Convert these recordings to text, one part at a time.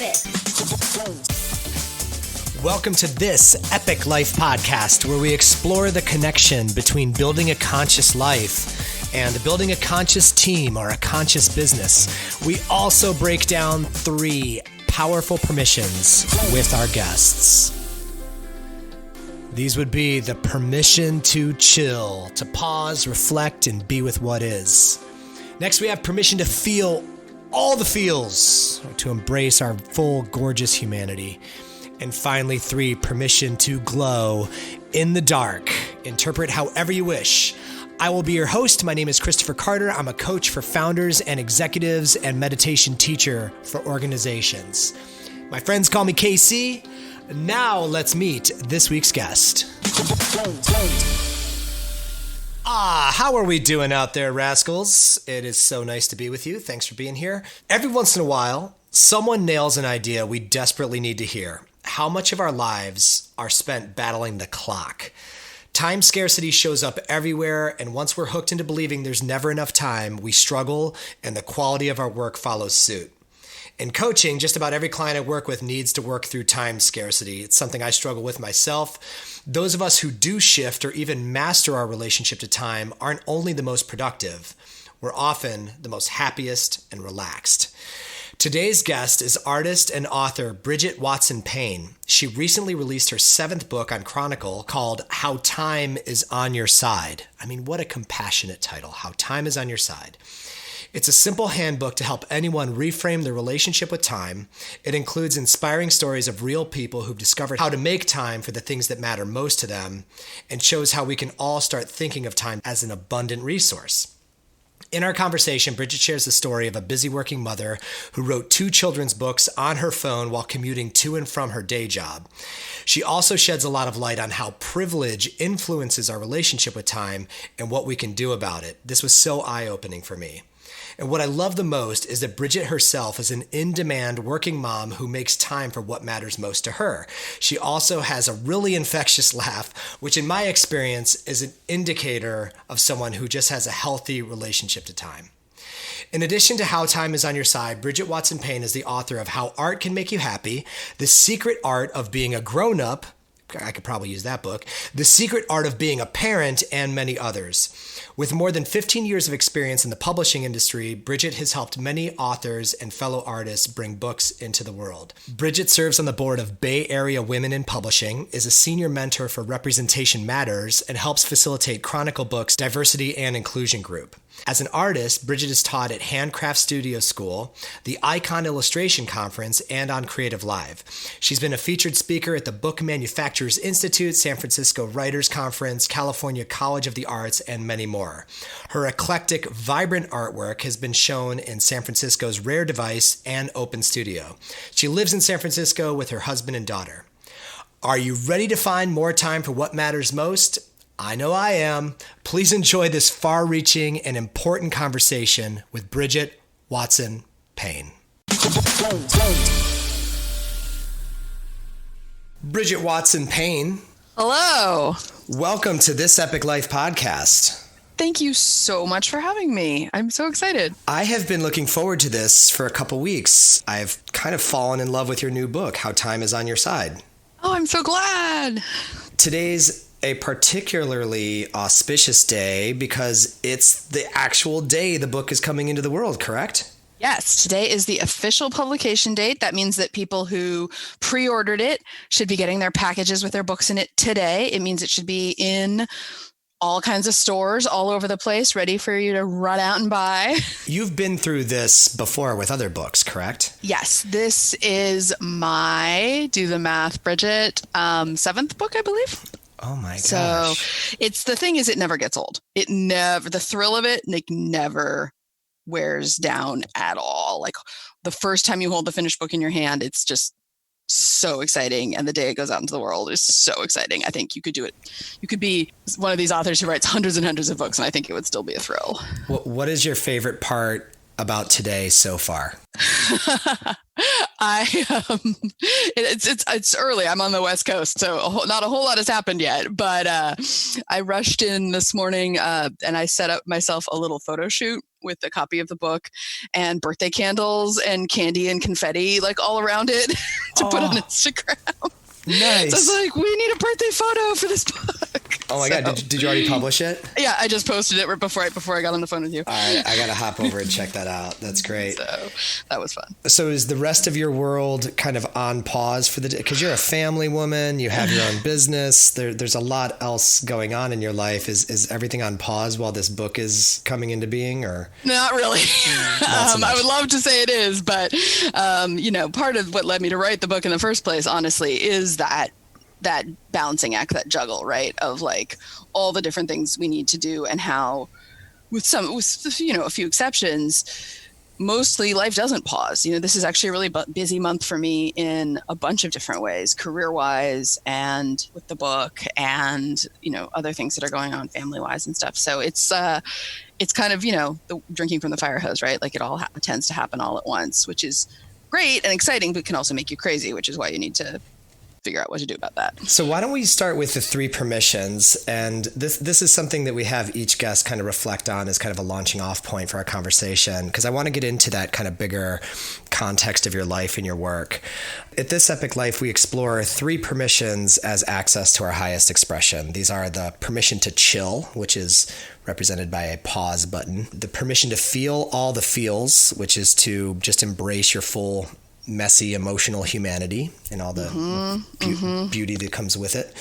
Buffett. Welcome to this Epic Life podcast, where we explore the connection between building a conscious life and building a conscious team or a conscious business. We also break down 3 powerful permissions with our guests. These would be the permission to chill, to pause, reflect, and be with what is. Next, we have permission to feel all the feels, or to embrace our full, gorgeous humanity. And finally, 3, permission to glow in the dark. Interpret however you wish. I will be your host. My name is Christopher Carter. I'm a coach for founders and executives and meditation teacher for organizations. My friends call me KC. Now let's meet this week's guest. How are we doing out there, rascals? It is so nice to be with you. Thanks for being here. Every once in a while, someone nails an idea we desperately need to hear. How much of our lives are spent battling the clock? Time scarcity shows up everywhere, and once we're hooked into believing there's never enough time, we struggle, and the quality of our work follows suit. In coaching, just about every client I work with needs to work through time scarcity. It's something I struggle with myself. Those of us who do shift or even master our relationship to time aren't only the most productive, we're often the most happiest and relaxed. Today's guest is artist and author Bridget Watson Payne. She recently released her 7th book on Chronicle called How Time is on Your Side. I mean, what a compassionate title, How Time is on Your Side. It's a simple handbook to help anyone reframe their relationship with time. It includes inspiring stories of real people who've discovered how to make time for the things that matter most to them, and shows how we can all start thinking of time as an abundant resource. In our conversation, Bridget shares the story of a busy working mother who wrote 2 children's books on her phone while commuting to and from her day job. She also sheds a lot of light on how privilege influences our relationship with time and what we can do about it. This was so eye-opening for me. And what I love the most is that Bridget herself is an in-demand working mom who makes time for what matters most to her. She also has a really infectious laugh, which in my experience is an indicator of someone who just has a healthy relationship to time. In addition to How Time is on Your Side, Bridget Watson Payne is the author of How Art Can Make You Happy, The Secret Art of Being a Grown-Up, I could probably use that book, The Secret Art of Being a Parent, and many others. With more than 15 years of experience in the publishing industry, Bridget has helped many authors and fellow artists bring books into the world. Bridget serves on the board of Bay Area Women in Publishing, is a senior mentor for Representation Matters, and helps facilitate Chronicle Books' Diversity and Inclusion Group. As an artist, Bridget is taught at Handcraft Studio School, the Icon Illustration Conference, and on Creative Live. She's been a featured speaker at the Book Manufacturers Institute, San Francisco Writers Conference, California College of the Arts, and many more. Her eclectic, vibrant artwork has been shown in San Francisco's Rare Device and Open Studio. She lives in San Francisco with her husband and daughter. Are you ready to find more time for what matters most? I know I am. Please enjoy this far-reaching and important conversation with Bridget Watson Payne. Bridget Watson Payne. Hello. Welcome to this Epic Life podcast. Thank you so much for having me. I'm so excited. I have been looking forward to this for a couple weeks. I've kind of fallen in love with your new book, How Time is on Your Side. Oh, I'm so glad. Today's a particularly auspicious day because it's the actual day the book is coming into the world, correct? Yes, today is the official publication date. That means that people who pre-ordered it should be getting their packages with their books in it today. It means it should be in all kinds of stores all over the place, ready for you to run out and buy. You've been through this before with other books, correct? Yes, this is my, do the math, Bridget, 7th book, I believe. Oh my gosh. So the thing is, it never gets old. The thrill of it, never wears down at all. Like the first time you hold the finished book in your hand, it's just so exciting. And the day it goes out into the world is so exciting. I think you could do it. You could be one of these authors who writes hundreds and hundreds of books, and I think it would still be a thrill. What is your favorite part about today so far? It's early. I'm on the West Coast, so not a whole lot has happened yet. But I rushed in this morning and I set up myself a little photo shoot with a copy of the book and birthday candles and candy and confetti like all around it to put on Instagram. Nice. So I was like, we need a birthday photo for this book. Oh my God. Did you already publish it? Yeah, I just posted it right before I got on the phone with you. All right. I got to hop over and check that out. That's great. So that was fun. So is the rest of your world kind of on pause for the day? Because you're a family woman, you have your own business. There's a lot else going on in your life. Is everything on pause while this book is coming into being, or? Not really. Not so much. I would love to say it is, but part of what led me to write the book in the first place, honestly, is that balancing act, that juggle, right? Of like all the different things we need to do, and how with a few exceptions, mostly life doesn't pause. This is actually a really busy month for me in a bunch of different ways, career-wise and with the book, and other things that are going on family-wise and stuff. So it's kind of the drinking from the fire hose, right? Like it all tends to happen all at once, which is great and exciting, but can also make you crazy, which is why you need to figure out what to do about that. So why don't we start with the 3 permissions? And this is something that we have each guest kind of reflect on as kind of a launching off point for our conversation, because I want to get into that kind of bigger context of your life and your work. At This Epic Life, we explore 3 permissions as access to our highest expression. These are the permission to chill, which is represented by a pause button, the permission to feel all the feels, which is to just embrace your full messy emotional humanity and all the beauty that comes with it.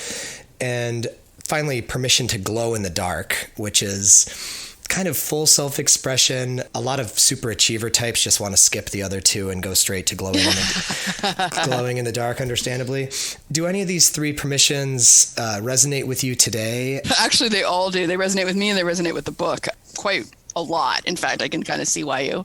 And finally, permission to glow in the dark, which is kind of full self-expression. A lot of super achiever types just want to skip the other 2 and go straight to glowing in the dark, understandably. Do any of these 3 permissions resonate with you today? Actually, they all do. They resonate with me, and they resonate with the book quite a lot. In fact, I can kind of see why you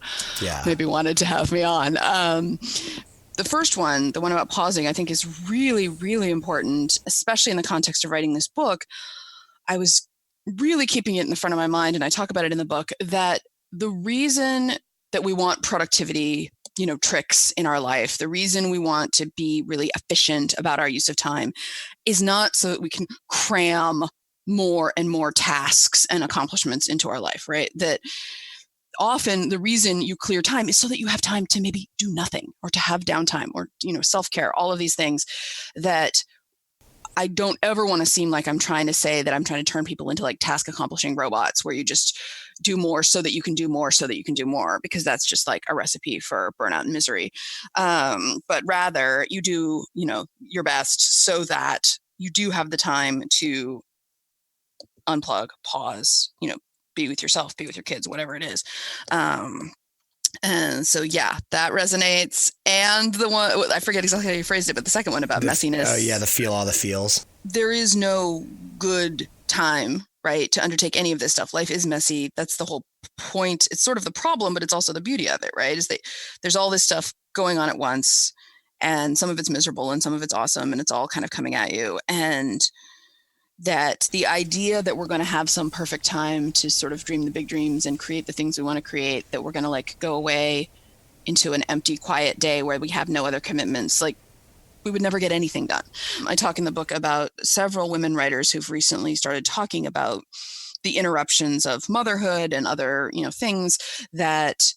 maybe wanted to have me on. The first one, the one about pausing, I think is really, really important, especially in the context of writing this book. I was really keeping it in the front of my mind, and I talk about it in the book, that the reason that we want productivity, tricks in our life, the reason we want to be really efficient about our use of time is not so that we can cram more and more tasks and accomplishments into our life, right? That often the reason you clear time is so that you have time to maybe do nothing, or to have downtime, or, self-care, all of these things that I don't ever want to seem like I'm trying to say that I'm trying to turn people into like task accomplishing robots where you just do more so that you can do more so that you can do more, because that's just like a recipe for burnout and misery. But rather you do, your best so that you do have the time to unplug, pause, be with yourself, be with your kids, whatever it is. And so, that resonates. And the one, I forget exactly how you phrased it, but the second one about messiness. Oh yeah, the feel all the feels. There is no good time, right, to undertake any of this stuff. Life is messy. That's the whole point. It's sort of the problem, but it's also the beauty of it, right? Is that there's all this stuff going on at once, and some of it's miserable and some of it's awesome, and it's all kind of coming at you. And that the idea that we're going to have some perfect time to sort of dream the big dreams and create the things we want to create, that we're going to like go away into an empty, quiet day where we have no other commitments, like we would never get anything done. I talk in the book about several women writers who've recently started talking about the interruptions of motherhood and other, things that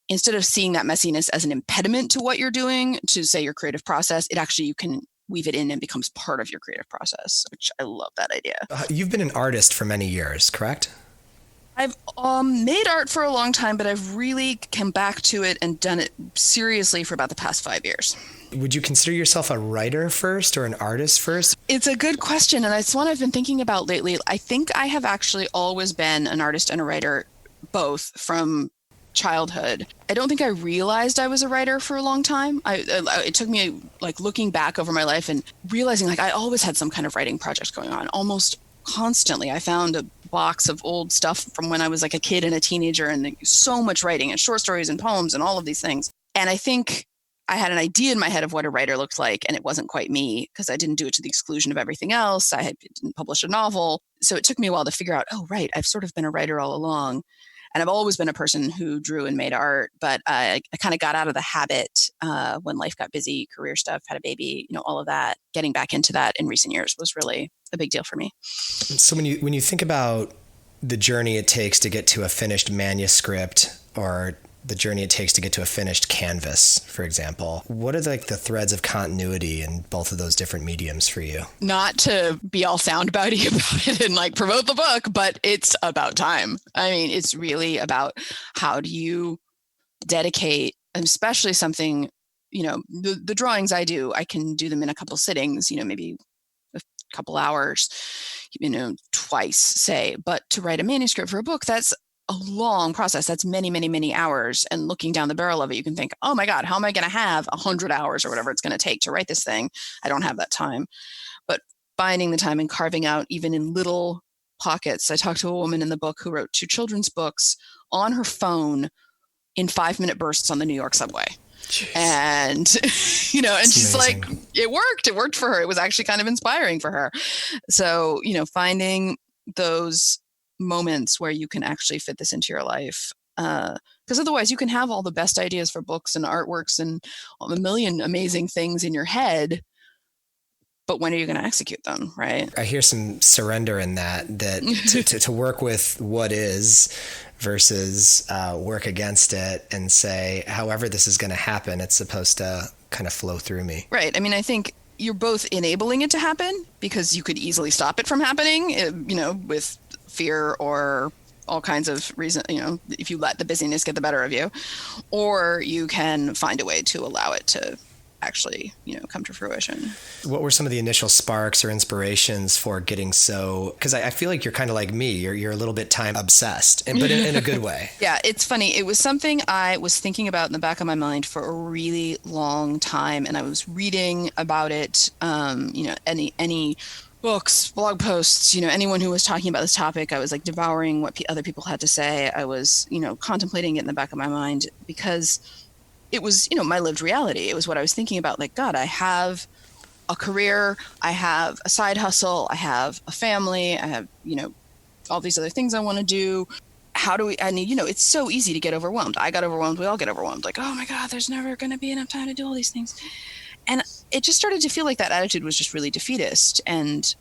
instead of seeing that messiness as an impediment to what you're doing, to say your creative process, it actually, you can weave it in and becomes part of your creative process, which I love that idea. You've been an artist for many years, correct? I've made art for a long time, but I've really come back to it and done it seriously for about the past 5 years. Would you consider yourself a writer first or an artist first? It's a good question, and it's one I've been thinking about lately. I think I have actually always been an artist and a writer, both from childhood. I don't think I realized I was a writer for a long time. It took me like looking back over my life and realizing like I always had some kind of writing project going on almost constantly. I found a box of old stuff from when I was like a kid and a teenager, and so much writing and short stories and poems and all of these things. And I think I had an idea in my head of what a writer looked like, and it wasn't quite me because I didn't do it to the exclusion of everything else. I didn't publish a novel. So it took me a while to figure out, oh, right, I've sort of been a writer all along. And I've always been a person who drew and made art, but I kind of got out of the habit when life got busy, career stuff, had a baby, all of that. Getting back into that in recent years was really a big deal for me. So when you think about the journey it takes to get to a finished manuscript, or the journey it takes to get to a finished canvas, for example, what are the threads of continuity in both of those different mediums for you? Not to be all soundbounty about it and promote the book, but it's about time. I mean, it's really about how do you dedicate, especially something, the drawings I do, I can do them in a couple sittings, maybe a couple hours, twice, say. But to write a manuscript for a book, that's a long process. That's many, many, many hours. And looking down the barrel of it, you can think, oh my God, how am I going to have 100 hours or whatever it's going to take to write this thing? I don't have that time. But finding the time and carving out even in little pockets. I talked to a woman in the book who wrote 2 children's books on her phone in 5-minute bursts on the New York subway. Jeez. And, and it's she's amazing. It worked. It worked for her. It was actually kind of inspiring for her. So, finding those moments where you can actually fit this into your life. Because otherwise you can have all the best ideas for books and artworks and a million amazing things in your head, but when are you going to execute them, right? I hear some surrender in that to work with what is versus work against it and say, however this is going to happen, it's supposed to kind of flow through me. Right. I mean, I think you're both enabling it to happen because you could easily stop it from happening, with fear or all kinds of reason, if you let the busyness get the better of you, or you can find a way to allow it to actually, come to fruition. What were some of the initial sparks or inspirations for getting because I feel like you're kind of like me, you're a little bit time obsessed, but in a good way. Yeah, it's funny. It was something I was thinking about in the back of my mind for a really long time. And I was reading about it, any books, blog posts, anyone who was talking about this topic, I was devouring what other people had to say. I was, contemplating it in the back of my mind because it was, my lived reality. It was what I was thinking about. God, I have a career, I have a side hustle, I have a family, I have, all these other things I want to do. How do we, it's so easy to get overwhelmed. I got overwhelmed. We all get overwhelmed. Oh my God, there's never going to be enough time to do all these things. And it just started to feel like that attitude was just really defeatist, and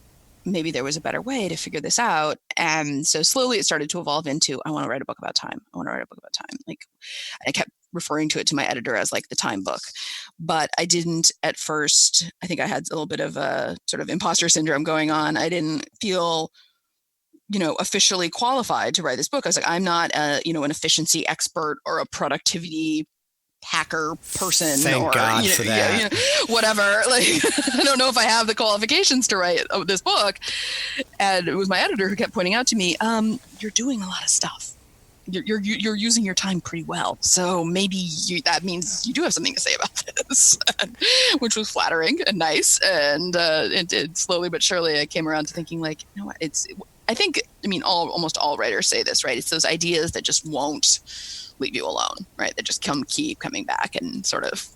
maybe there was a better way to figure this out. And so slowly it started to evolve into, I want to write a book about time. I want to write a book about time. I kept referring to it to my editor as the time book, but I didn't at first. I think I had a little bit of a sort of imposter syndrome going on. I didn't feel, officially qualified to write this book. I was I'm not an efficiency expert or a productivity hacker person. Thank God for that. Whatever. I don't know if I have the qualifications to write this book. And it was my editor who kept pointing out to me, you're doing a lot of stuff. You're using your time pretty well. So maybe that means you do have something to say about this, which was flattering and nice. And it did slowly but surely. I came around to thinking almost all writers say this, right? It's those ideas that just won't leave you alone, right? That just keep coming back and sort of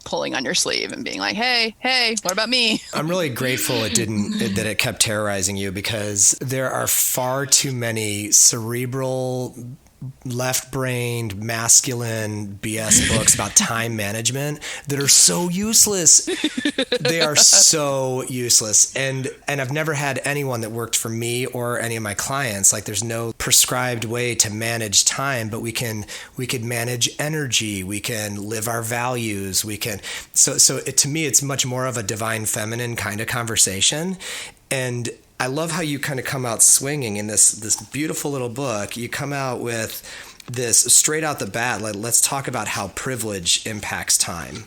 pulling on your sleeve and being hey, what about me? I'm really grateful that it kept terrorizing you, because there are far too many cerebral, left-brained, masculine BS books about time management that are so useless. They are so useless. And I've never had anyone that worked for me or any of my clients. There's no prescribed way to manage time, but we could manage energy. We can live our values. To me, it's much more of a divine feminine kind of conversation. And I love how you kind of come out swinging in this beautiful little book. You come out with this straight out the bat. Let's talk about how privilege impacts time.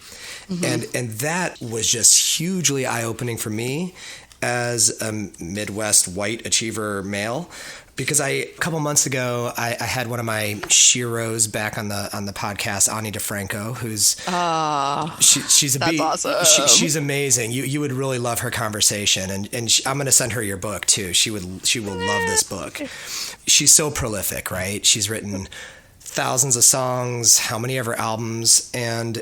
Mm-hmm. And that was just hugely eye-opening for me as a Midwest white achiever male. Because a couple months ago, I had one of my sheroes back on the podcast, Ani DeFranco, who's she's awesome. She's amazing. You would really love her conversation, and I'm going to send her your book too. She will love this book. She's so prolific, right? She's written thousands of songs, how many of her albums, and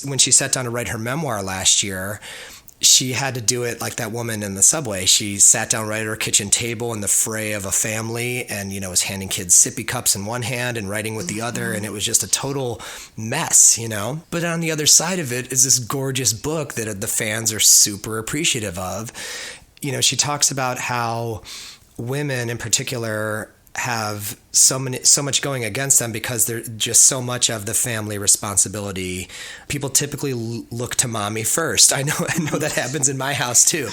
when she sat down to write her memoir last year, she had to do it like that woman in the subway. She sat down right at her kitchen table in the fray of a family and, was handing kids sippy cups in one hand and writing with the other. And it was just a total mess, But on the other side of it is this gorgeous book that the fans are super appreciative of. She talks about how women in particular have so much going against them because they're just so much of the family responsibility. People typically look to mommy first. I know that happens in my house too.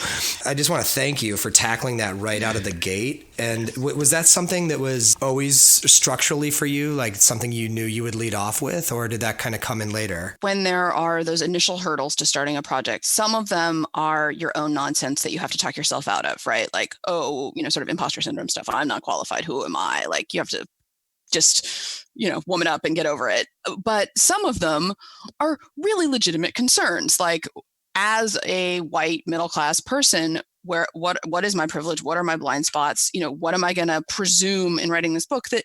I just want to thank you for tackling that right out of the gate. And was that something that was always structurally for you, like something you knew you would lead off with, or did that kind of come in later? When there are those initial hurdles to starting a project, some of them are your own nonsense that you have to talk yourself out of, right? Like, sort of imposter syndrome stuff. I'm not qualified. Who am I? Like, you have to just, woman up and get over it. But some of them are really legitimate concerns. Like, as a white middle-class person, what is my privilege? What are my blind spots? What am I going to presume in writing this book that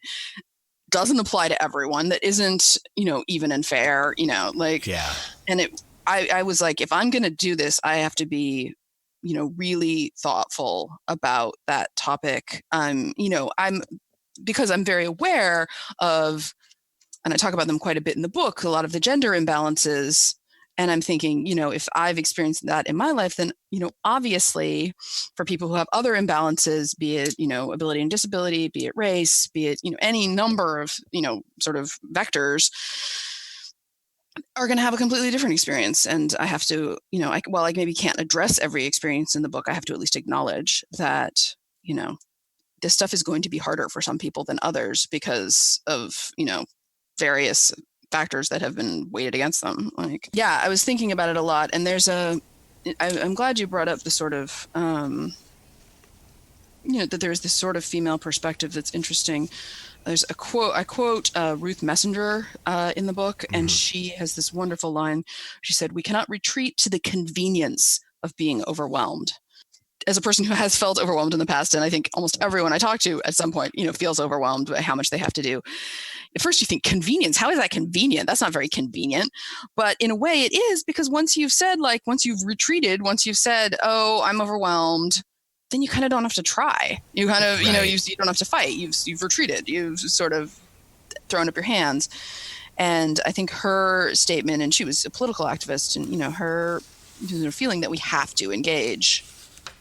doesn't apply to everyone, that isn't, even and fair, Yeah. And I was like, if I'm going to do this, I have to be, really thoughtful about that topic. Because I'm very aware of, and I talk about them quite a bit in the book, a lot of the gender imbalances. And I'm thinking, if I've experienced that in my life, then, obviously for people who have other imbalances, be it, ability and disability, be it race, be it, any number of, sort of vectors, are going to have a completely different experience. And I have to, while I maybe can't address every experience in the book, I have to at least acknowledge that, this stuff is going to be harder for some people than others because of, various factors that have been weighted against them. Like, yeah, I was thinking about it a lot. And I'm glad you brought up the sort of, that there's this sort of female perspective that's interesting. There's a quote, I quote Ruth Messenger in the book, and she has this wonderful line. She said, "We cannot retreat to the convenience of being overwhelmed." As a person who has felt overwhelmed in the past, and I think almost everyone I talk to at some point, feels overwhelmed by how much they have to do. At first you think, convenience, how is that convenient? That's not very convenient. But in a way it is, because once you've retreated, once you've said, oh, I'm overwhelmed, then you kind of don't have to try. You kind of, Right. you don't have to fight. You've retreated. You've sort of thrown up your hands. And I think her statement, and she was a political activist, and, her feeling that we have to engage,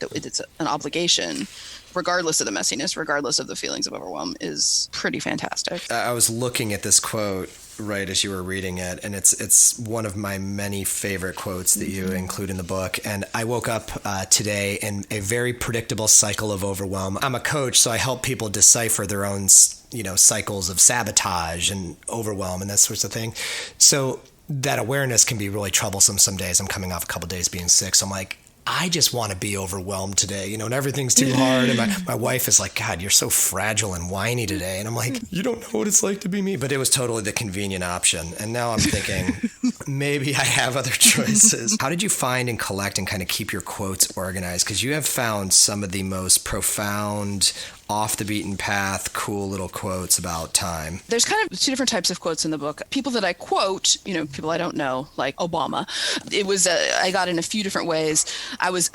that it's an obligation, regardless of the messiness, regardless of the feelings of overwhelm, is pretty fantastic. I was looking at this quote right as you were reading it, and it's one of my many favorite quotes that you include in the book. And I woke up today in a very predictable cycle of overwhelm. I'm a coach, so I help people decipher their own, cycles of sabotage and overwhelm and that sorts of thing. So that awareness can be really troublesome some days. I'm coming off a couple of days being sick, so I'm like, I just want to be overwhelmed today, and everything's too hard. And my wife is like, God, you're so fragile and whiny today. And I'm like, you don't know what it's like to be me. But it was totally the convenient option. And now I'm thinking, maybe I have other choices. How did you find and collect and kind of keep your quotes organized? Because you have found some of the most profound, off the beaten path, cool little quotes about time. There's kind of two different types of quotes in the book. People that I quote, people I don't know, like Obama. It was, I got in a few different ways. I was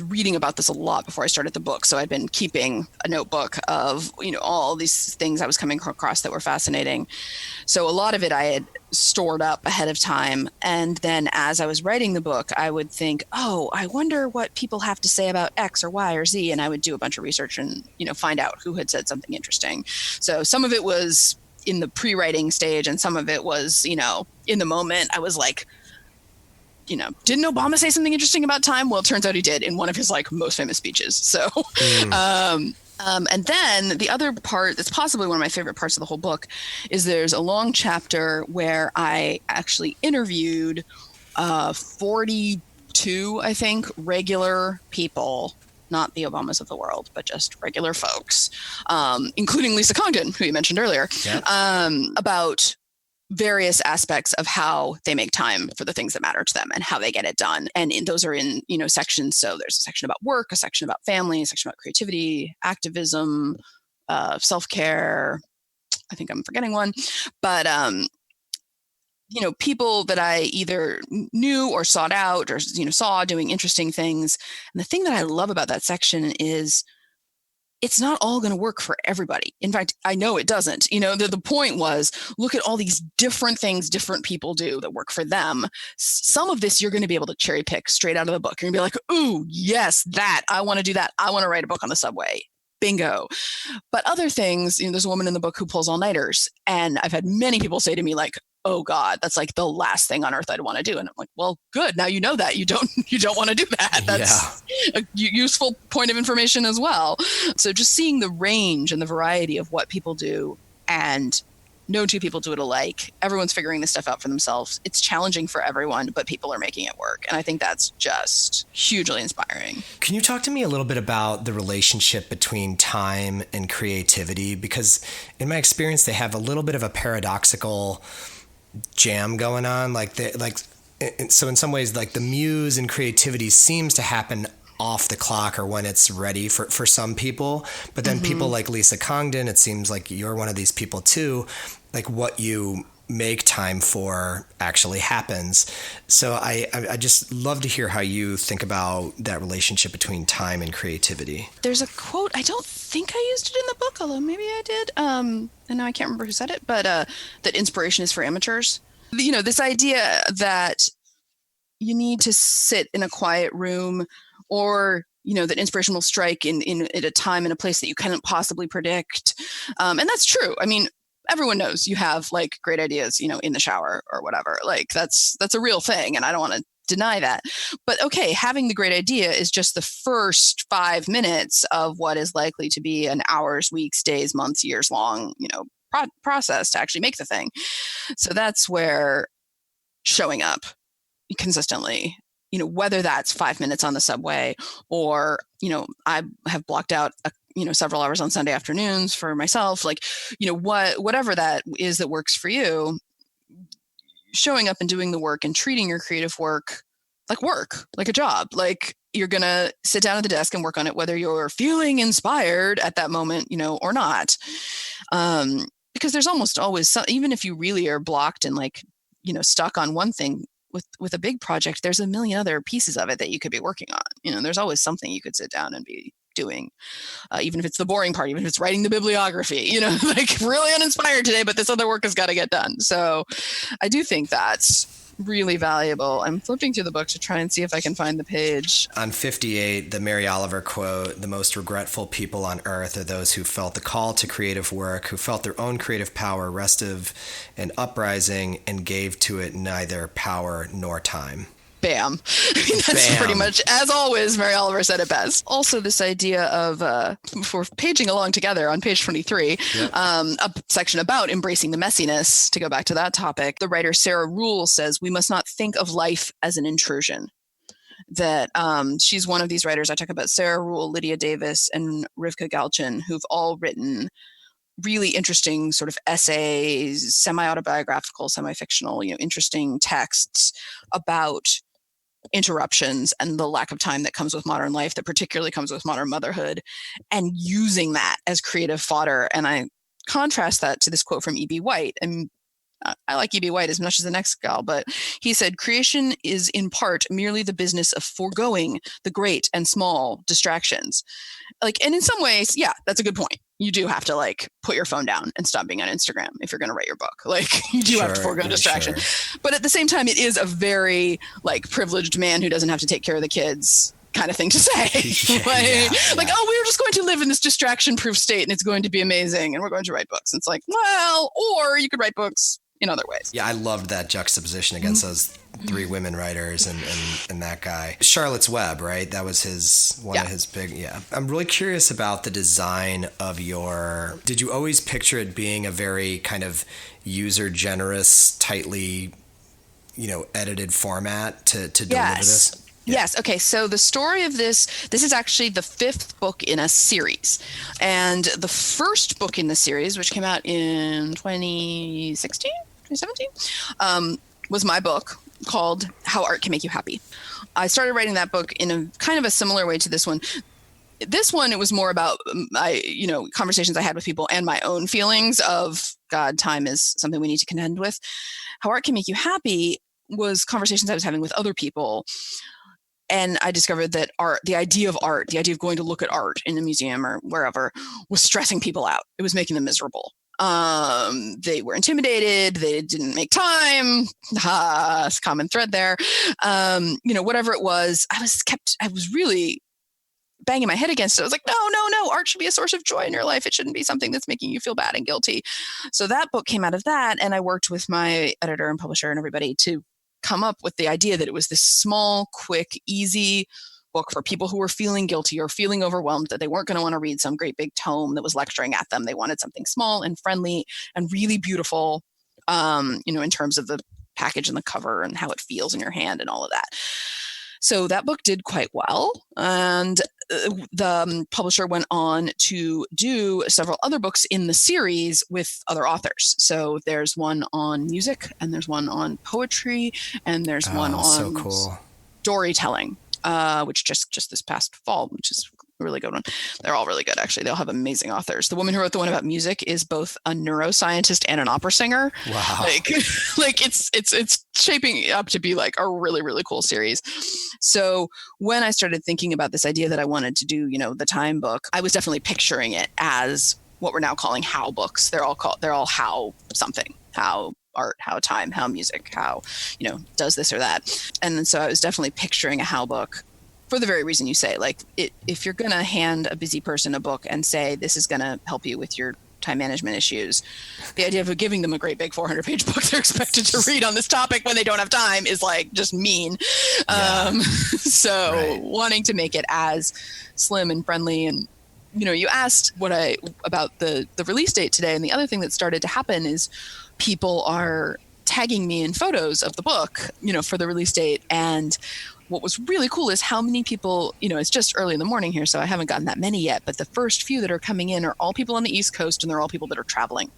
reading about this a lot before I started the book. So I'd been keeping a notebook of, all these things I was coming across that were fascinating. So a lot of it I had stored up ahead of time. And then as I was writing the book, I would think, oh, I wonder what people have to say about X or Y or Z. And I would do a bunch of research and, find out who had said something interesting. So some of it was in the pre-writing stage, and some of it was, in the moment. I was like, didn't Obama say something interesting about time? Well, it turns out he did in one of his most famous speeches. So, and then the other part that's possibly one of my favorite parts of the whole book is there's a long chapter where I actually interviewed 42, I think, regular people, not the Obamas of the world, but just regular folks, including Lisa Congdon, who you mentioned earlier, about various aspects of how they make time for the things that matter to them and how they get it done. And those are in, sections. So there's a section about work, a section about family, a section about creativity, activism, self-care. I think I'm forgetting one, but people that I either knew or sought out or, saw doing interesting things. And the thing that I love about that section is it's not all going to work for everybody. In fact, I know it doesn't. The point was, look at all these different things different people do that work for them. Some of this you're going to be able to cherry pick straight out of the book. You're going to be like, ooh, yes, that. I want to do that. I want to write a book on the subway. Bingo. But other things, there's a woman in the book who pulls all-nighters. And I've had many people say to me like, oh God, that's like the last thing on earth I'd want to do. And I'm like, well, good. Now you know that you don't want to do that. That's a useful point of information as well. So just seeing the range and the variety of what people do, and no two people do it alike. Everyone's figuring this stuff out for themselves. It's challenging for everyone, but people are making it work. And I think that's just hugely inspiring. Can you talk to me a little bit about the relationship between time and creativity? Because in my experience, they have a little bit of a paradoxical jam going on. So in some ways, like the muse and creativity seems to happen off the clock or when it's ready for some people. But then people like Lisa Congdon, it seems like you're one of these people too, like what you make time for actually happens. So I just love to hear how you think about that relationship between time and creativity. There's a quote, I don't think I used it in the book, although maybe I did. And now I can't remember who said it, but that inspiration is for amateurs. This idea that you need to sit in a quiet room, or that inspiration will strike in at a time and a place that you couldn't possibly predict. And that's true. I mean, everyone knows you have like great ideas, in the shower or whatever. Like that's a real thing. And I don't want to deny that. But okay, having the great idea is just the first 5 minutes of what is likely to be an hours, weeks, days, months, years long, process to actually make the thing. So that's where showing up consistently, whether that's 5 minutes on the subway or, I have blocked out several hours on Sunday afternoons for myself, like, whatever that is that works for you, showing up and doing the work and treating your creative work, like a job. Like you're going to sit down at the desk and work on it, whether you're feeling inspired at that moment, or not. Because there's almost always even if you really are blocked and stuck on one thing with a big project, there's a million other pieces of it that you could be working on. There's always something you could sit down and be doing, even if it's the boring part, even if it's writing the bibliography, like really uninspired today, but this other work has got to get done. So I do think that's really valuable. I'm flipping through the book to try and see if I can find the page. On 58, the Mary Oliver quote, "The most regretful people on earth are those who felt the call to creative work, who felt their own creative power restive and uprising and gave to it neither power nor time." Bam. That's pretty much, as always, Mary Oliver said it best. Also, this idea of, for paging along together on page 23, a section about embracing the messiness, to go back to that topic, the writer Sarah Rule says, we must not think of life as an intrusion. That she's one of these writers. I talk about Sarah Rule, Lydia Davis, and Rivka Galchin, who've all written really interesting sort of essays, semi-autobiographical, semi-fictional, interesting texts about interruptions and the lack of time that comes with modern life, that particularly comes with modern motherhood, and using that as creative fodder. And I contrast that to this quote from E.B. White. And I like E.B. White as much as the next gal, but he said, creation is in part merely the business of foregoing the great and small distractions. And in some ways, yeah, that's a good point. You do have to put your phone down and stop being on Instagram if you're going to write your book. You do have to forego distraction. Sure. But at the same time, it is a very privileged man who doesn't have to take care of the kids kind of thing to say. Oh, we're just going to live in this distraction-proof state and it's going to be amazing and we're going to write books. And it's or you could write books in other ways. Yeah, I loved that juxtaposition against those three women writers and that guy. Charlotte's Web, right? That was one of his big, I'm really curious about the design of did you always picture it being a very kind of user generous, tightly, edited format to deliver this? Yes. Okay. So the story of this is actually the 5th book in a series. And the first book in the series, which came out in 2016, 2017, was my book called How Art Can Make You Happy. I started writing that book in a kind of a similar way to this one. This one, it was more about conversations I had with people and my own feelings of, God, time is something we need to contend with. How art can make you happy was conversations I was having with other people. And I discovered that the idea of going to look at art in a museum or wherever, was stressing people out. It was making them miserable. They were intimidated. They didn't make time. Common thread there. Whatever it was, I was really banging my head against it. I was like, no, art should be a source of joy in your life. It shouldn't be something that's making you feel bad and guilty. So that book came out of that. And I worked with my editor and publisher and everybody to come up with the idea that it was this small, quick, easy book for people who were feeling guilty or feeling overwhelmed, that they weren't going to want to read some great big tome that was lecturing at them. They wanted something small and friendly and really beautiful, in terms of the package and the cover and how it feels in your hand and all of that. So that book did quite well. And the publisher went on to do several other books in the series with other authors. So there's one on music, and there's one on poetry, and there's one on so cool. storytelling, which just this past fall, which is a really good one. They're all really good, actually. They all have amazing authors. The woman who wrote the one about music is both a neuroscientist and an opera singer. Wow. Like it's shaping up to be like a really, really cool series. So when I started thinking about this idea that I wanted to do, the time book, I was definitely picturing it as what we're now calling how books. They're all how something, how art, how time, how music, how, does this or that. And so I was definitely picturing a how book. For the very reason you say, like, if you're going to hand a busy person a book and say, this is going to help you with your time management issues, the idea of giving them a great big 400-page book they're expected to read on this topic when they don't have time is like just mean. Yeah. Right. Wanting to make it as slim and friendly. And, you asked about the release date today. And the other thing that started to happen is people are tagging me in photos of the book, for the release date. And what was really cool is how many people, it's just early in the morning here, so I haven't gotten that many yet, but the first few that are coming in are all people on the East Coast, and they're all people that are traveling.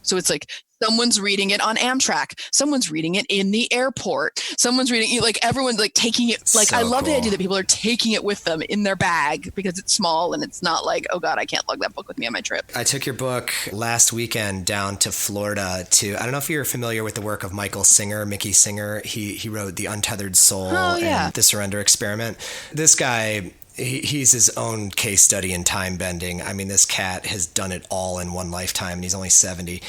So it's like someone's reading it on Amtrak, someone's reading it in the airport, someone's reading it, like everyone's like taking it. Like, so I love the idea that people are taking it with them in their bag because it's small and it's not like, oh God, I can't lug that book with me on my trip. I took your book last weekend down to Florida I don't know if you're familiar with the work of Mickey Singer. He wrote The Untethered Soul and The Surrender Experiment. This guy, he's his own case study in time bending. I mean, this cat has done it all in one lifetime, and he's only 70.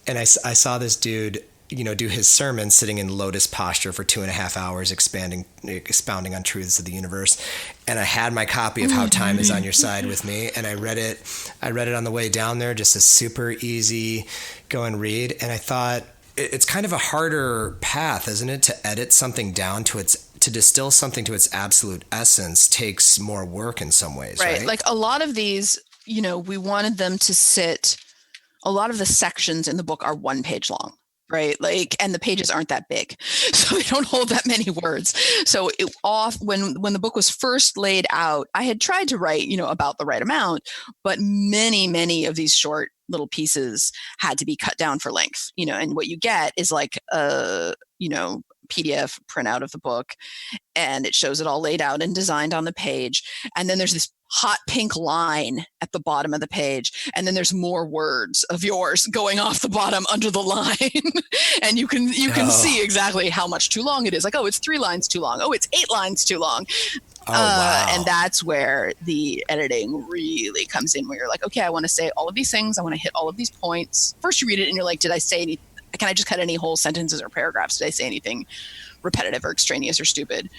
And I saw this dude, do his sermon sitting in lotus posture for 2.5 hours, expounding on truths of the universe. And I had my copy of How Time Is on Your Side with me, and I read it on the way down there, just a super easy go and read. And I thought, it's kind of a harder path, isn't it, to edit something down to distill something to its absolute essence takes more work in some ways, right? Like a lot of these, we wanted them to sit, a lot of the sections in the book are 1 page long, right? Like, and the pages aren't that big, so they don't hold that many words. So when the book was first laid out, I had tried to write, about the right amount, but many of these short little pieces had to be cut down for length, and what you get is like a, PDF printout of the book, and it shows it all laid out and designed on the page. And then there's this hot pink line at the bottom of the page, and then there's more words of yours going off the bottom under the line. And you can see exactly how much too long it is. Like, oh, it's 3 lines too long. Oh, it's 8 lines too long. Oh, wow. And that's where the editing really comes in, where you're like, okay, I want to say all of these things. I want to hit all of these points. First you read it and you're like, did I say anything? Can I just cut any whole sentences or paragraphs? Did I say anything repetitive or extraneous or stupid?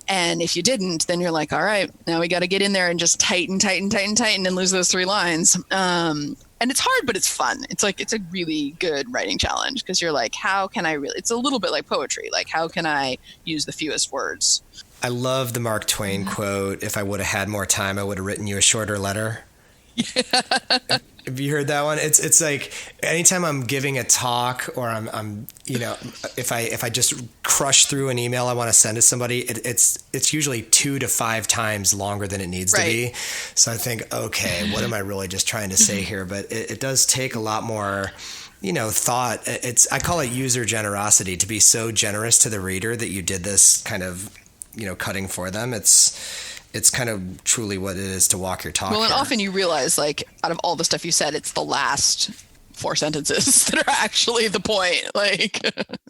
And if you didn't, then you're like, all right, now we got to get in there and just tighten and lose those 3 lines. And it's hard, but it's fun. It's a really good writing challenge, because you're like, how can I really, it's a little bit like poetry. Like, how can I use the fewest words? I love the Mark Twain quote, if I would have had more time, I would have written you a shorter letter. Yeah. Have you heard that one? It's like anytime I'm giving a talk, or I'm if I just crush through an email I want to send to somebody, it's usually 2 to 5 times longer than it needs to be. So I think, okay, what am I really just trying to say here? But it does take a lot more, thought. I call it user generosity, to be so generous to the reader that you did this kind of, cutting for them. it's kind of truly what it is to walk your talk. Well, and here. often you realize, like, out of all the stuff you said, it's the last 4 sentences that are actually the point. Like,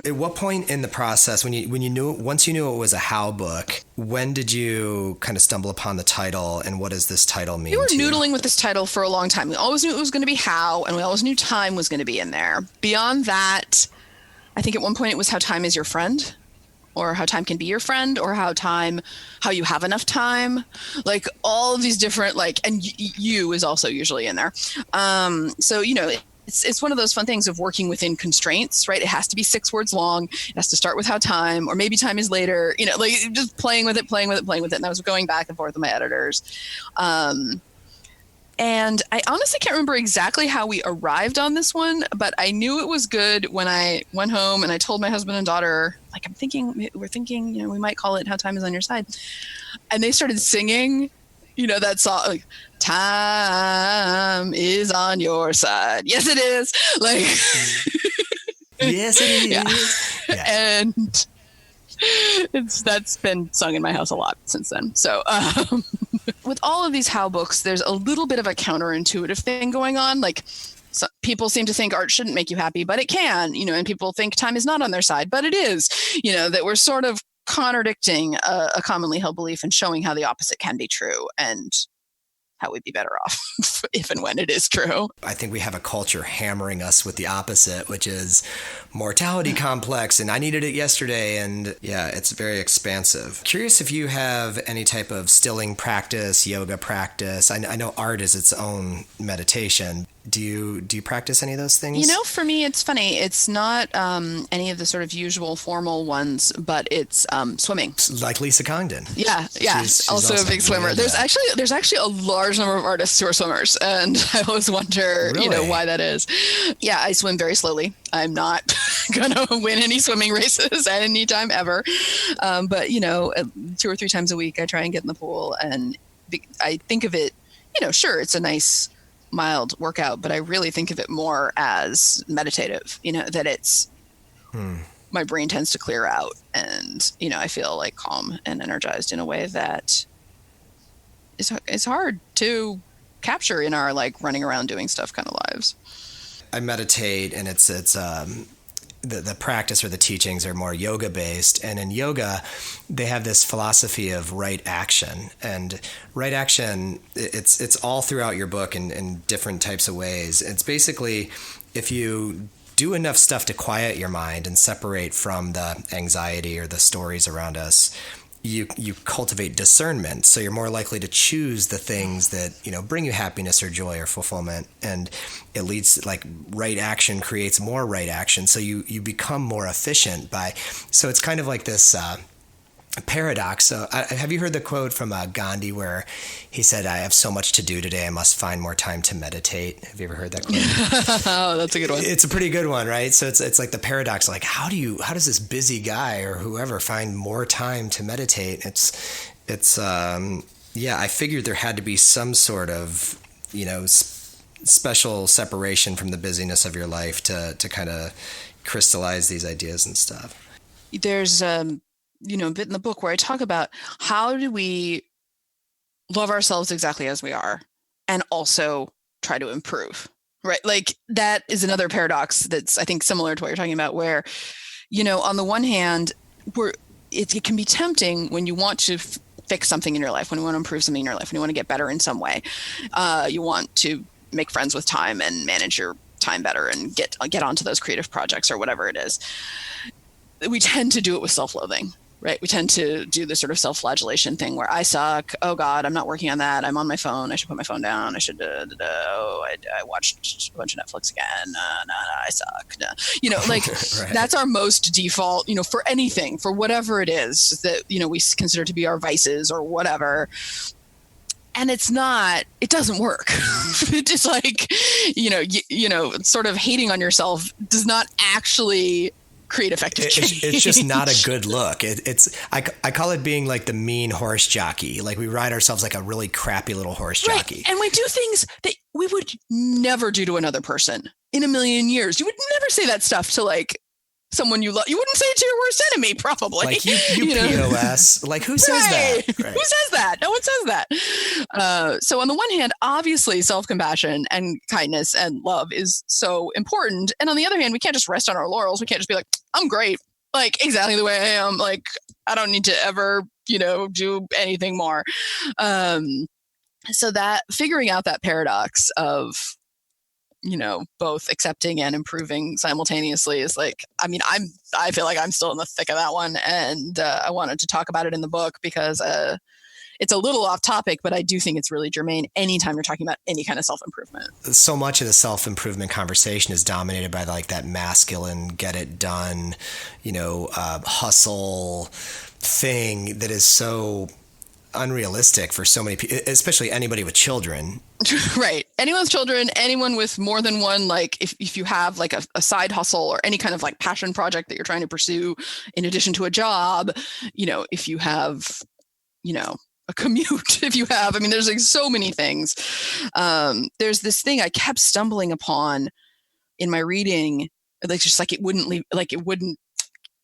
at what point in the process, once you knew it was a how book, when did you kind of stumble upon the title, and what does this title mean? We were noodling with this title for a long time. We always knew it was going to be how, and we always knew time was going to be in there. Beyond that, I think at one point it was how time is your friend, or how time can be your friend, or how you have enough time, like all of these different, like, and you is also usually in there. So, it's one of those fun things of working within constraints, right? It has to be 6 words long. It has to start with how time, or maybe time is later, like just playing with it. And I was going back and forth with my editors. And I honestly can't remember exactly how we arrived on this one, but I knew it was good when I went home and I told my husband and daughter, like, we're thinking, we might call it How Time Is On Your Side. And they started singing, that song, like, time is on your side. Yes, it is. Like, yes, it is. Yeah. And that's been sung in my house a lot since then. So, with all of these how books, there's a little bit of a counterintuitive thing going on. Like, people seem to think art shouldn't make you happy, but it can, and people think time is not on their side, but it is, that we're sort of contradicting a commonly held belief and showing how the opposite can be true and how we'd be better off if and when it is true. I think we have a culture hammering us with the opposite, which is mortality complex, and I needed it yesterday, and yeah, it's very expansive. Curious if you have any type of stilling practice, yoga practice. I know art is its own meditation. Do you practice any of those things? For me, it's funny. It's not any of the sort of usual formal ones, but it's swimming. Like Lisa Congdon. Yeah. She's also a big swimmer. There's actually a large number of artists who are swimmers, and I always wonder, Really? Why that is. Yeah, I swim very slowly. I'm not going to win any swimming races at any time ever. But 2 or 3 times a week, I try and get in the pool, and I think of it, sure, it's a nice mild workout, but I really think of it more as meditative, that it's my brain tends to clear out, and I feel like calm and energized in a way that is hard to capture in our like running around doing stuff kind of lives. I meditate, and it's the practice or the teachings are more yoga based, and in yoga they have this philosophy of right action, and right action, it's all throughout your book in different types of ways. It's basically, if you do enough stuff to quiet your mind and separate from the anxiety or the stories around us, you cultivate discernment, so you're more likely to choose the things that bring you happiness or joy or fulfillment, and it leads, like, right action creates more right action, so you become more efficient so it's kind of like this paradox. So have you heard the quote from Gandhi where he said, "I have so much to do today, I must find more time to meditate"? Have you ever heard that quote? Oh, that's a good one. It's a pretty good one, right? So it's like the paradox, like how does this busy guy or whoever find more time to meditate? I figured there had to be some sort of special separation from the busyness of your life to kind of crystallize these ideas and stuff. There's a bit in the book where I talk about how do we love ourselves exactly as we are and also try to improve, right? Like, that is another paradox that's, I think, similar to what you're talking about, where, on the one hand, it can be tempting when you want to fix something in your life, when you want to improve something in your life, when you want to get better in some way. You want to make friends with time and manage your time better and get onto those creative projects or whatever it is. We tend to do it with self-loathing, right? We tend to do this sort of self-flagellation thing where I suck. Oh God, I'm not working on that. I'm on my phone. I should put my phone down. I should, I watched a bunch of Netflix again. No, I suck. No. Like right. That's our most default, for anything, for whatever it is that, we consider to be our vices or whatever. And it doesn't work. It's just like, sort of hating on yourself does not actually create effective change. It's just not a good look. I call it being like the mean horse jockey. Like, we ride ourselves like a really crappy little horse jockey. And we do things that we would never do to another person in a million years. You would never say that stuff to, like, someone you love. You wouldn't say it to your worst enemy, probably. Like you POS. Like who says that? Right. Who says that? No one says that. So on the one hand, obviously self-compassion and kindness and love is so important. And on the other hand, we can't just rest on our laurels. We can't just be like, I'm great, like exactly the way I am. Like I don't need to ever, do anything more. So that figuring out that paradox of, both accepting and improving simultaneously is like, I feel like I'm still in the thick of that one. And I wanted to talk about it in the book because it's a little off topic, but I do think it's really germane anytime you're talking about any kind of self-improvement. So much of the self-improvement conversation is dominated by like that masculine, get it done, hustle thing that is so unrealistic for so many people, especially anybody with children. Right. Anyone with children, anyone with more than one, like if you have like a side hustle or any kind of like passion project that you're trying to pursue in addition to a job, if you have, a commute, if you have, there's like so many things. There's this thing I kept stumbling upon in my reading, like just like it wouldn't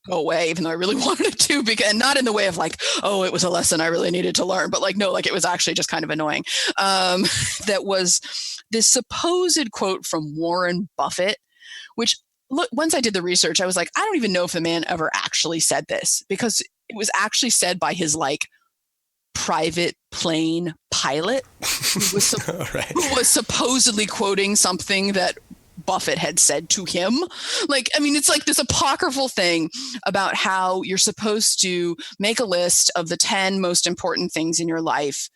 go away, even though I really wanted it to, because not in the way of like, oh, it was a lesson I really needed to learn, but like, no, like it was actually just kind of annoying. That was this supposed quote from Warren Buffett, which look, once I did the research, I was like, I don't even know if the man ever actually said this, because it was actually said by his like private plane pilot who was supposedly quoting something that Buffett had said to him. Like, it's like this apocryphal thing about how you're supposed to make a list of the 10 most important things in your life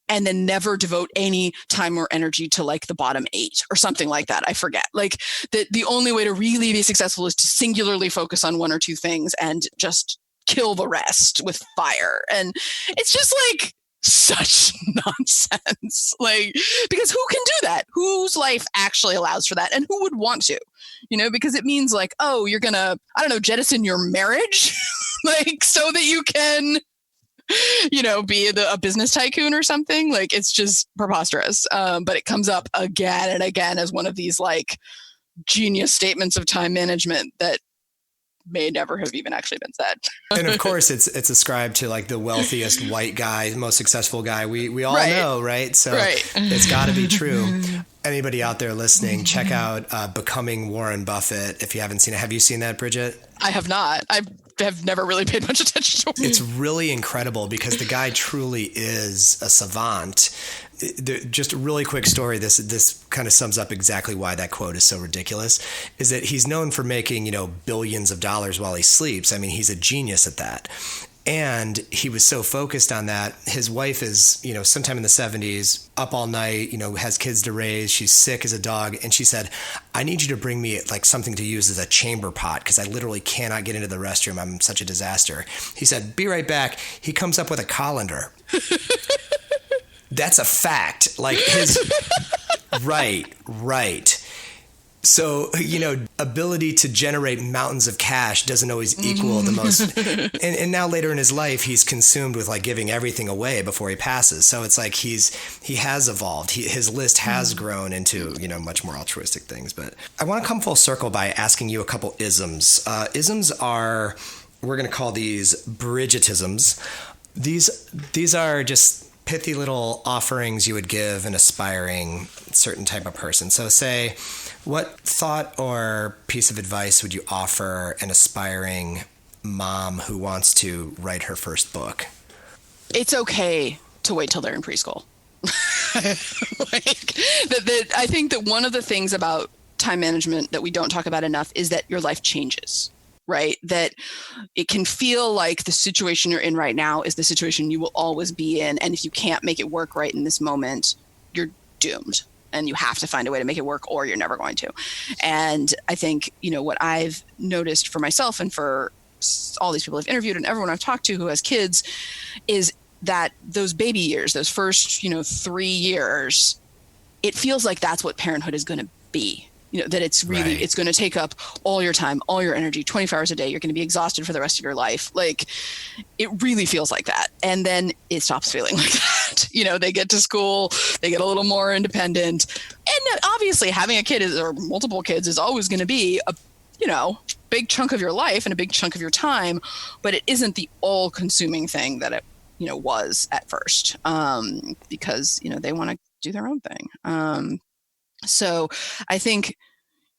and then never devote any time or energy to like the bottom 8 or something like that. I forget. Like the only way to really be successful is to singularly focus on 1 or 2 things and just kill the rest with fire. And it's just like such nonsense, like, because who can do that? Whose life actually allows for that? And who would want to, because it means like, oh, you're gonna, I don't know, jettison your marriage, like, so that you can, be a business tycoon or something. Like, it's just preposterous. But it comes up again and again as one of these like genius statements of time management that may never have even actually been said. And of course it's ascribed to like the wealthiest white guy, most successful guy we all know, right? So it's got to be true. Anybody out there listening, check out Becoming Warren Buffett if you haven't seen it. Have you seen that, Bridget? I have not. I have never really paid much attention to it. It's really incredible because the guy truly is a savant. Just a really quick story. This kind of sums up exactly why that quote is so ridiculous, is that he's known for making, billions of dollars while he sleeps. He's a genius at that. And he was so focused on that. His wife is, sometime in the 70s, up all night, has kids to raise. She's sick as a dog. And she said, I need you to bring me like something to use as a chamber pot because I literally cannot get into the restroom. I'm such a disaster. He said, be right back. He comes up with a colander. That's a fact. Like his, right. So, ability to generate mountains of cash doesn't always equal the most. And now later in his life, he's consumed with like giving everything away before he passes. So it's like he has evolved. His list has grown into, much more altruistic things. But I want to come full circle by asking you a couple isms. Isms are, we're going to call these Bridgetisms. These are just pithy little offerings you would give an aspiring certain type of person. So say, what thought or piece of advice would you offer an aspiring mom who wants to write her first book? It's okay to wait till they're in preschool. I think that one of the things about time management that we don't talk about enough is that your life changes. Right? That it can feel like the situation you're in right now is the situation you will always be in. And if you can't make it work right in this moment, you're doomed and you have to find a way to make it work or you're never going to. And I think, what I've noticed for myself and for all these people I've interviewed and everyone I've talked to who has kids is that those baby years, those first, 3 years, it feels like that's what parenthood is going to be. That it's really, It's going to take up all your time, all your energy, 24 hours a day. You're going to be exhausted for the rest of your life. Like, it really feels like that. And then it stops feeling like that. They get to school, they get a little more independent. And obviously having a kid or multiple kids is always going to be a, big chunk of your life and a big chunk of your time, but it isn't the all-consuming thing that it, was at first, because, they want to do their own thing. So I think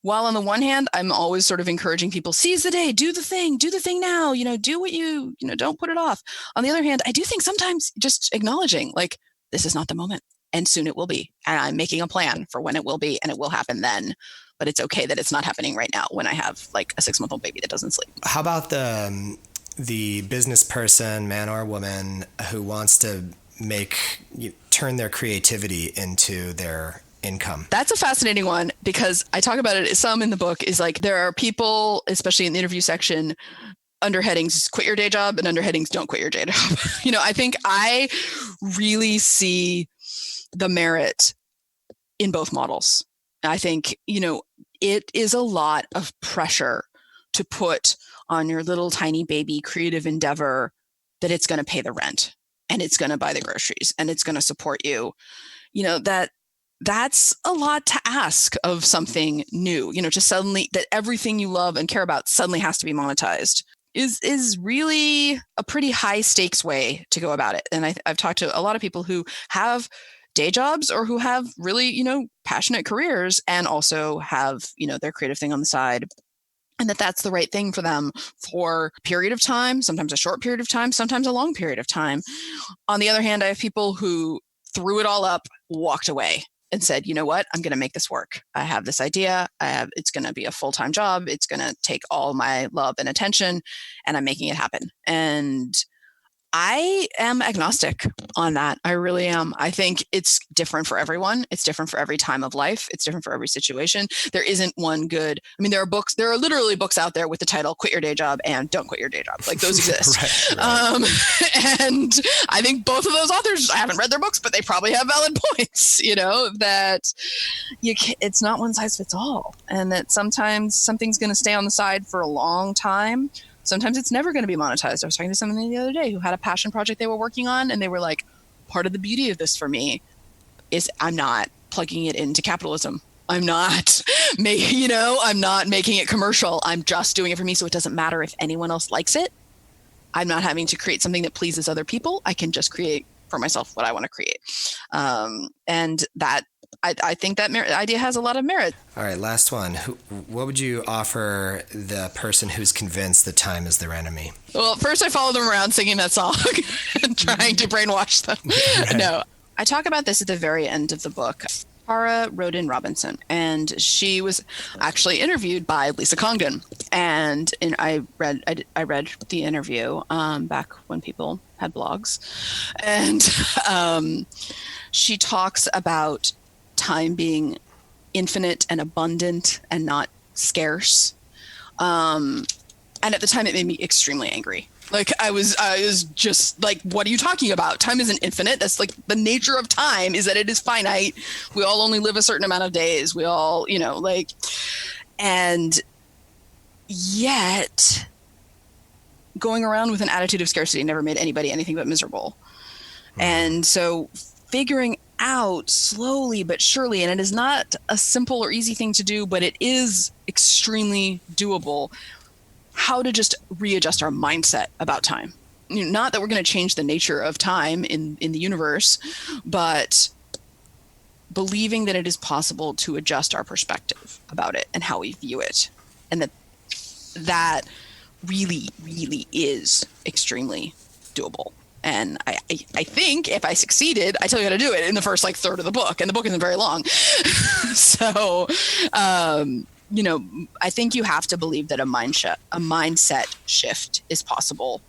while on the one hand, I'm always sort of encouraging people, seize the day, do the thing now, do what don't put it off. On the other hand, I do think sometimes just acknowledging like, this is not the moment and soon it will be. And I'm making a plan for when it will be and it will happen then. But it's okay that it's not happening right now when I have like a 6-month-old baby that doesn't sleep. How about the business person, man or woman, who wants to turn their creativity into their income? That's a fascinating one because I talk about it some in the book. Is like there are people, especially in the interview section, under headings quit your day job and under headings don't quit your day job. I think I really see the merit in both models. I think, it is a lot of pressure to put on your little tiny baby creative endeavor that it's going to pay the rent and it's going to buy the groceries and it's going to support you. That's a lot to ask of something new, just suddenly that everything you love and care about suddenly has to be monetized is really a pretty high stakes way to go about it. And I've talked to a lot of people who have day jobs or who have really, passionate careers and also have, their creative thing on the side. And that's the right thing for them for a period of time, sometimes a short period of time, sometimes a long period of time. On the other hand, I have people who threw it all up, walked away and said, you know what, I'm going to make this work. I have this idea. It's going to be a full-time job. It's going to take all my love and attention and I'm making it happen. And I am agnostic on that. I really am. I think it's different for everyone. It's different for every time of life. It's different for every situation. There isn't one good. I mean, there are literally books out there with the title Quit Your Day Job and Don't Quit Your Day Job. Like those exist. Right. And I think both of those authors, I haven't read their books, but they probably have valid points, that it's not one size fits all. And that sometimes something's going to stay on the side for a long time. Sometimes it's never going to be monetized. I was talking to someone the other day who had a passion project they were working on, and they were like, part of the beauty of this for me is I'm not plugging it into capitalism. I'm not I'm not making it commercial. I'm just doing it for me. So it doesn't matter if anyone else likes it. I'm not having to create something that pleases other people. I can just create for myself what I want to create. And that, I think that idea has a lot of merit. All right, last one. What would you offer the person who's convinced that time is their enemy? Well, first I follow them around singing that song and trying to brainwash them. Right. No, I talk about this at the very end of the book. Tara Roden Robinson, and she was actually interviewed by Lisa Congdon. And I read the interview back when people had blogs, and she talks about time being infinite and abundant and not scarce. And at the time, it made me extremely angry. Like I was just like, what are you talking about? Time isn't infinite. That's like the nature of time is that it is finite. We all only live a certain amount of days. We all, and yet going around with an attitude of scarcity never made anybody anything but miserable. And so figuring out slowly but surely, and it is not a simple or easy thing to do, but it is extremely doable, how to just readjust our mindset about time. Not that we're going to change the nature of time in the universe, but believing that it is possible to adjust our perspective about it and how we view it. And that really, really is extremely doable. And I think if I succeeded, I tell you how to do it in the first third of the book, and the book isn't very long. So, I think you have to believe that a mindset shift is possible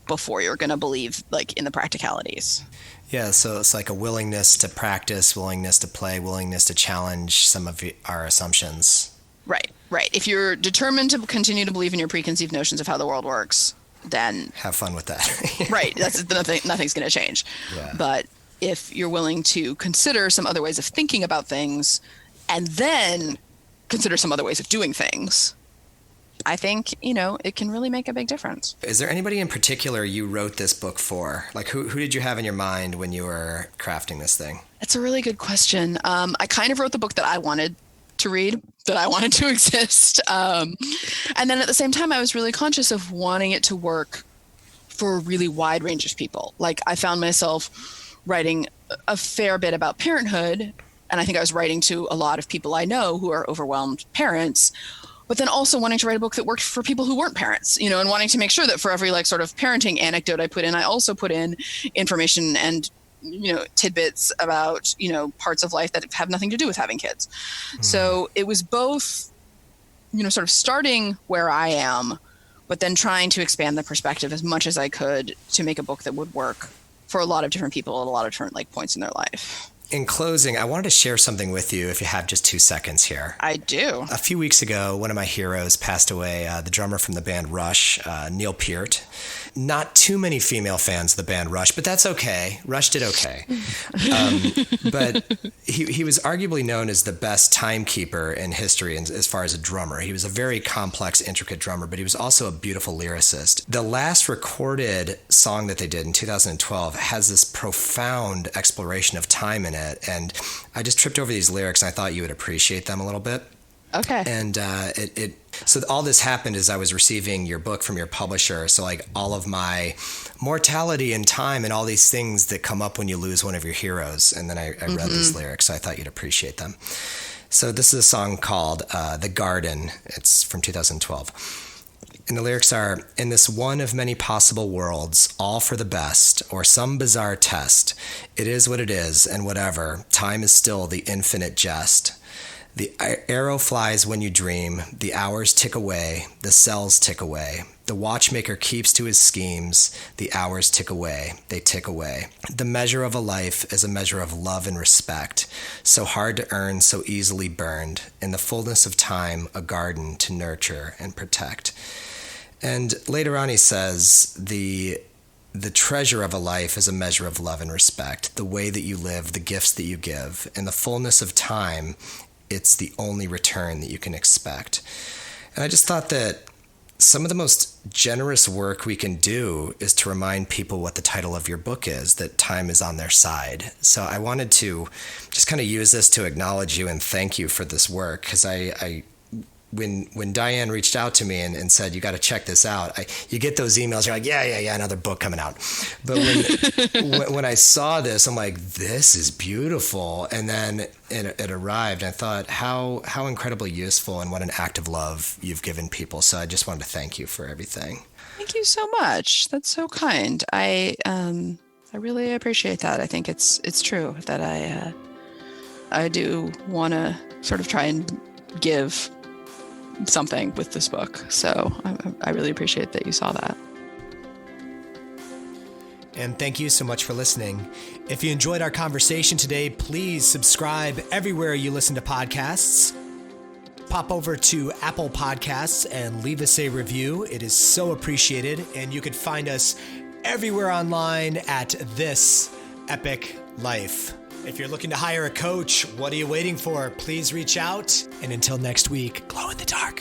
before you're going to believe in the practicalities. Yeah. So it's like a willingness to practice, willingness to play, willingness to challenge some of our assumptions. Right. If you're determined to continue to believe in your preconceived notions of how the world works, then have fun with that. Right. That's nothing's going to change. Yeah. But if you're willing to consider some other ways of thinking about things and then consider some other ways of doing things, I think, it can really make a big difference. Is there anybody in particular you wrote this book for? Like who did you have in your mind when you were crafting this thing? That's a really good question. I kind of wrote the book that I wanted to read, that I wanted to exist. And then at the same time, I was really conscious of wanting it to work for a really wide range of people. Like I found myself writing a fair bit about parenthood. And I think I was writing to a lot of people I know who are overwhelmed parents, but then also wanting to write a book that worked for people who weren't parents, you know, and wanting to make sure that for every like sort of parenting anecdote I put in, I also put in information and, you know, tidbits about, you know, parts of life that have nothing to do with having kids. So it was both, you know, sort of starting where I am, but then trying to expand the perspective as much as I could to make a book that would work for a lot of different people at a lot of different like points in their life. In closing, I wanted to share something with you if you have just 2 seconds here. I do. A few weeks ago, one of my heroes passed away, the drummer from the band Rush, Neil Peart. Not too many female fans of the band Rush, but that's okay. Rush did okay. But he was arguably known as the best timekeeper in history as far as a drummer. He was a very complex, intricate drummer, but he was also a beautiful lyricist. The last recorded song that they did in 2012 has this profound exploration of time in it, and I just tripped over these lyrics, and I thought you would appreciate them a little bit. Okay. And so all this happened as I was receiving your book from your publisher. So like all of my mortality and time and all these things that come up when you lose one of your heroes. And then I read these lyrics, so I thought you'd appreciate them. So this is a song called The Garden. It's from 2012. And the lyrics are, in this one of many possible worlds, all for the best, or some bizarre test, it is what it is, and whatever, time is still the infinite jest. The arrow flies when you dream, the hours tick away, the cells tick away. The watchmaker keeps to his schemes, the hours tick away, they tick away. The measure of a life is a measure of love and respect, so hard to earn, so easily burned, in the fullness of time, a garden to nurture and protect. And later on he says, the treasure of a life is a measure of love and respect, the way that you live, the gifts that you give. In the fullness of time, it's the only return that you can expect. And I just thought that some of the most generous work we can do is to remind people what the title of your book is, that time is on their side. So I wanted to just kind of use this to acknowledge you and thank you for this work, because when Diane reached out to me and said, you got to check this out, you get those emails, you're like, yeah, another book coming out. But when I saw this, I'm like, this is beautiful. And then it arrived, and I thought how incredibly useful and what an act of love you've given people. So I just wanted to thank you for everything. Thank you so much. That's so kind. I really appreciate that. I think it's true that I do want to sort of try and give something with this book. So I really appreciate that you saw that. And thank you so much for listening. If you enjoyed our conversation today, please subscribe everywhere you listen to podcasts. Pop over to Apple Podcasts and leave us a review. It is so appreciated. And you can find us everywhere online at This Epic Life. If you're looking to hire a coach, what are you waiting for? Please reach out. And until next week, glow in the dark.